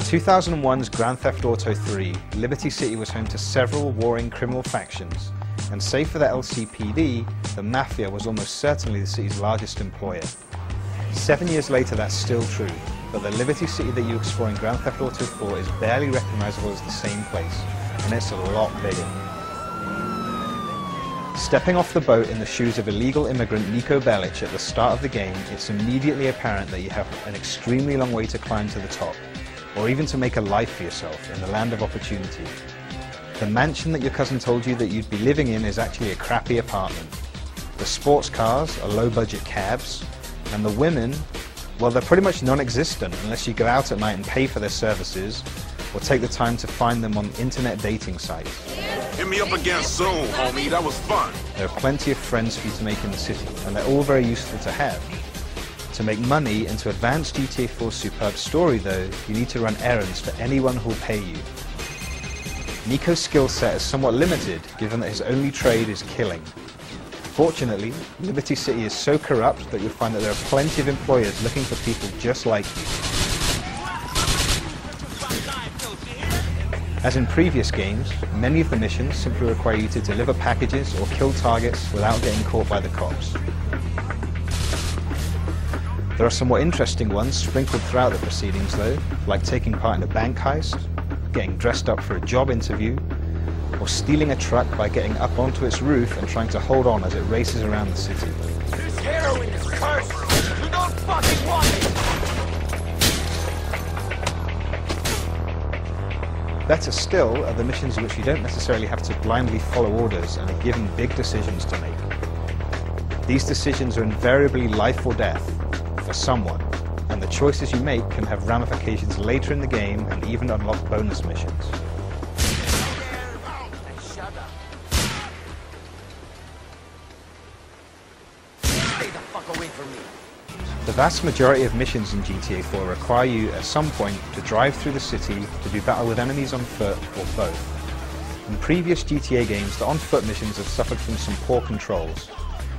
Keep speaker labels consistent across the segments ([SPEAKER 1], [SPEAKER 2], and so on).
[SPEAKER 1] 2001's Grand Theft Auto 3, Liberty City was home to several warring criminal factions, and save for the LCPD, the Mafia was almost certainly the city's largest employer. 7 years later, that's still true, but the Liberty City that you explore in Grand Theft Auto 4 is barely recognizable as the same place, and it's a lot bigger. Stepping off the boat in the shoes of illegal immigrant Niko Bellic at the start of the game, it's immediately apparent that you have an extremely long way to climb to the top, or even to make a life for yourself in the land of opportunity. The mansion that your cousin told you that you'd be living in is actually a crappy apartment. The sports cars are low-budget cabs, and the women, well, they're pretty much non-existent unless you go out at night and pay for their services, or take the time to find them on internet dating sites.
[SPEAKER 2] Hit me up again soon, homie. That was fun.
[SPEAKER 1] There are plenty of friends for you to make in the city, and they're all very useful to have. To make money and to advance GTA 4's superb story, though, you need to run errands for anyone who will pay you. Niko's skill set is somewhat limited, given that his only trade is killing. Fortunately, Liberty City is so corrupt that you'll find that there are plenty of employers looking for people just like you. As in previous games, many of the missions simply require you to deliver packages or kill targets without getting caught by the cops. There are some more interesting ones sprinkled throughout the proceedings though, like taking part in a bank heist, getting dressed up for a job interview, or stealing a truck by getting up onto its roof and trying to hold on as it races around the city.
[SPEAKER 3] This heroin is cursed! You don't fucking want it!
[SPEAKER 1] Better still are the missions in which you don't necessarily have to blindly follow orders and are given big decisions to make. These decisions are invariably life or death for someone, and the choices you make can have ramifications later in the game and even unlock bonus missions.
[SPEAKER 3] Stay the fuck away from me.
[SPEAKER 1] The vast majority of missions in GTA 4 require you at some point to drive through the city to do battle with enemies on foot or both. In previous GTA games, the on-foot missions have suffered from some poor controls,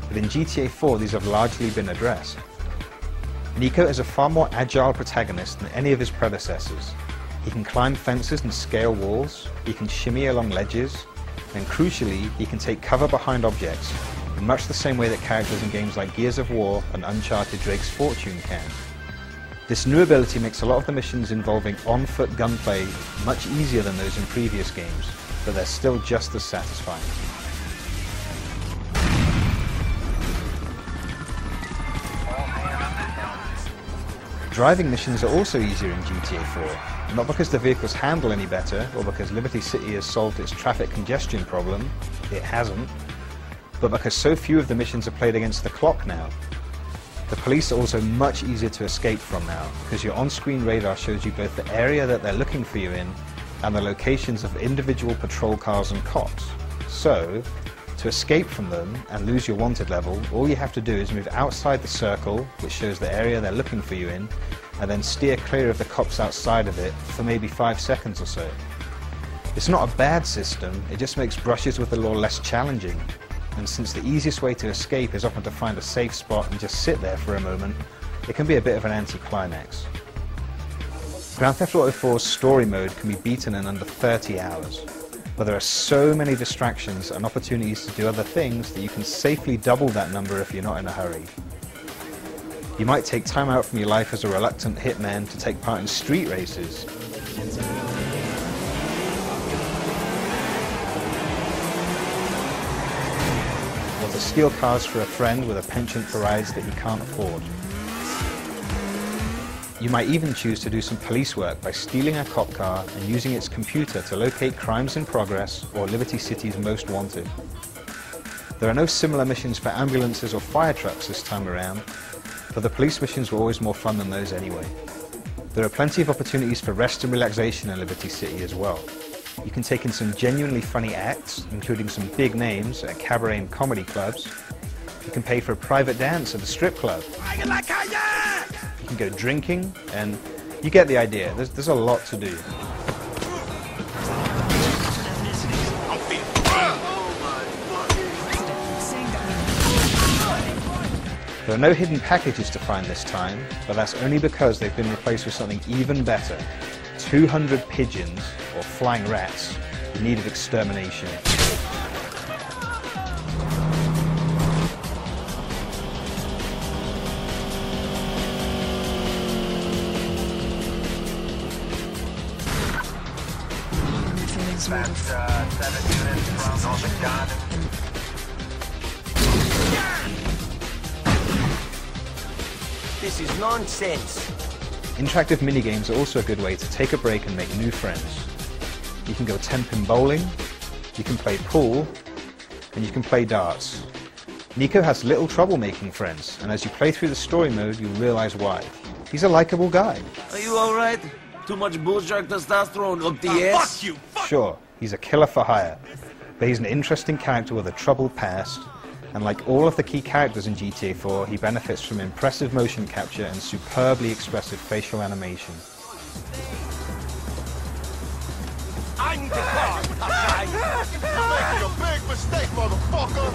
[SPEAKER 1] but in GTA 4 these have largely been addressed. Niko is a far more agile protagonist than any of his predecessors. He can climb fences and scale walls, he can shimmy along ledges, and crucially, he can take cover behind objects, in much the same way that characters in games like Gears of War and Uncharted Drake's Fortune can. This new ability makes a lot of the missions involving on-foot gunplay much easier than those in previous games, but they're still just as satisfying. Driving missions are also easier in GTA 4, not because the vehicles handle any better or because Liberty City has solved its traffic congestion problem, it hasn't, but because so few of the missions are played against the clock now. The police are also much easier to escape from now, because your on-screen radar shows you both the area that they're looking for you in and the locations of individual patrol cars and cops. So, to escape from them and lose your wanted level, all you have to do is move outside the circle, which shows the area they're looking for you in, and then steer clear of the cops outside of it for maybe 5 seconds or so. It's not a bad system, it just makes brushes with the law less challenging. And since the easiest way to escape is often to find a safe spot and just sit there for a moment, it can be a bit of an anticlimax. Grand Theft Auto 4's story mode can be beaten in under 30 hours, but there are so many distractions and opportunities to do other things that you can safely double that number if you're not in a hurry. You might take time out from your life as a reluctant hitman to take part in street races. Or to steal cars for a friend with a penchant for rides that he can't afford. You might even choose to do some police work by stealing a cop car and using its computer to locate crimes in progress or Liberty City's most wanted. There are no similar missions for ambulances or fire trucks this time around, but the police missions were always more fun than those anyway. There are plenty of opportunities for rest and relaxation in Liberty City as well. You can take in some genuinely funny acts, including some big names at cabaret and comedy clubs. You can pay for a private dance at a strip club. You can go drinking, and you get the idea. There's a lot to do. There are no hidden packages to find this time, but that's only because they've been replaced with something even better. 200 pigeons, or flying rats, in need of extermination.
[SPEAKER 3] That's 7 units from North Garden. This is nonsense.
[SPEAKER 1] Interactive minigames are also a good way to take a break and make new friends. You can go 10-pin bowling, you can play pool, and you can play darts. Nico has little trouble making friends, and as you play through the story mode, you'll realize why. He's a likable guy.
[SPEAKER 4] Are you alright? Too much bullshark testosterone up the ass?
[SPEAKER 2] Fuck you!
[SPEAKER 1] Sure, he's a killer for hire, but he's an interesting character with a troubled past, and like all of the key characters in GTA 4, he benefits from impressive motion capture and superbly expressive facial animation.
[SPEAKER 3] I need the car.
[SPEAKER 2] You're making a big mistake, motherfucker!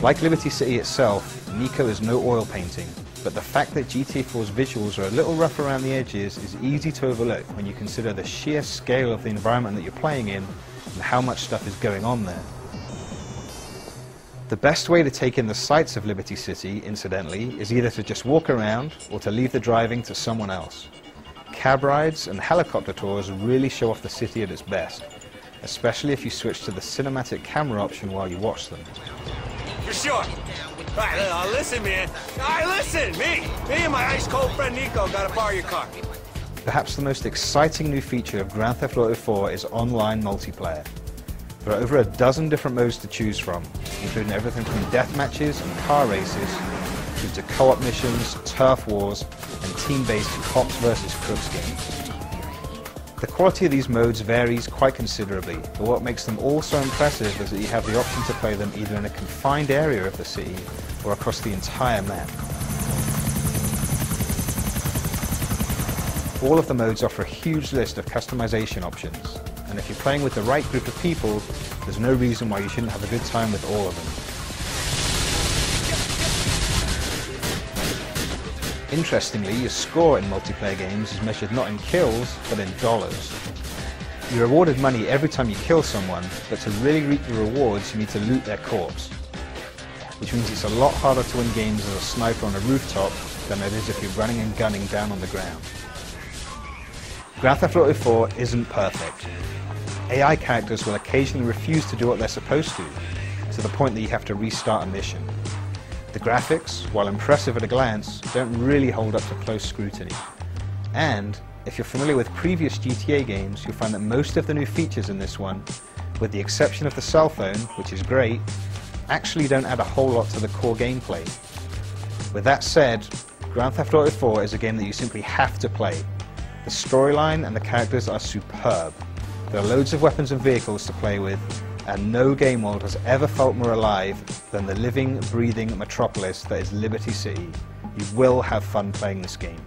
[SPEAKER 1] Like Liberty City itself, Nico is no oil painting, but the fact that GTA 4's visuals are a little rough around the edges is easy to overlook when you consider the sheer scale of the environment that you're playing in and how much stuff is going on there. The best way to take in the sights of Liberty City, incidentally, is either to just walk around or to leave the driving to someone else. Cab rides and helicopter tours really show off the city at its best, especially if you switch to the cinematic camera option while you watch them.
[SPEAKER 3] For sure. Alright, listen, man. Alright, listen. Me and my ice-cold friend Nico gotta borrow your car.
[SPEAKER 1] Perhaps the most exciting new feature of Grand Theft Auto 4 is online multiplayer. There are over a dozen different modes to choose from, including everything from death matches and car races, through to co-op missions, turf wars, and team-based cops versus crooks games. The quality of these modes varies quite considerably, but what makes them all so impressive is that you have the option to play them either in a confined area of the city or across the entire map. All of the modes offer a huge list of customization options, and if you're playing with the right group of people, there's no reason why you shouldn't have a good time with all of them. Interestingly, your score in multiplayer games is measured not in kills, but in dollars. You're rewarded money every time you kill someone, but to really reap the rewards, you need to loot their corpse. Which means it's a lot harder to win games as a sniper on a rooftop than it is if you're running and gunning down on the ground. Grand Theft Auto 4 isn't perfect. AI characters will occasionally refuse to do what they're supposed to the point that you have to restart a mission. The graphics, while impressive at a glance, don't really hold up to close scrutiny. And, if you're familiar with previous GTA games, you'll find that most of the new features in this one, with the exception of the cell phone, which is great, actually don't add a whole lot to the core gameplay. With that said, Grand Theft Auto 4 is a game that you simply have to play. The storyline and the characters are superb. There are loads of weapons and vehicles to play with, and no game world has ever felt more alive than the living, breathing metropolis that is Liberty City. You will have fun playing this game.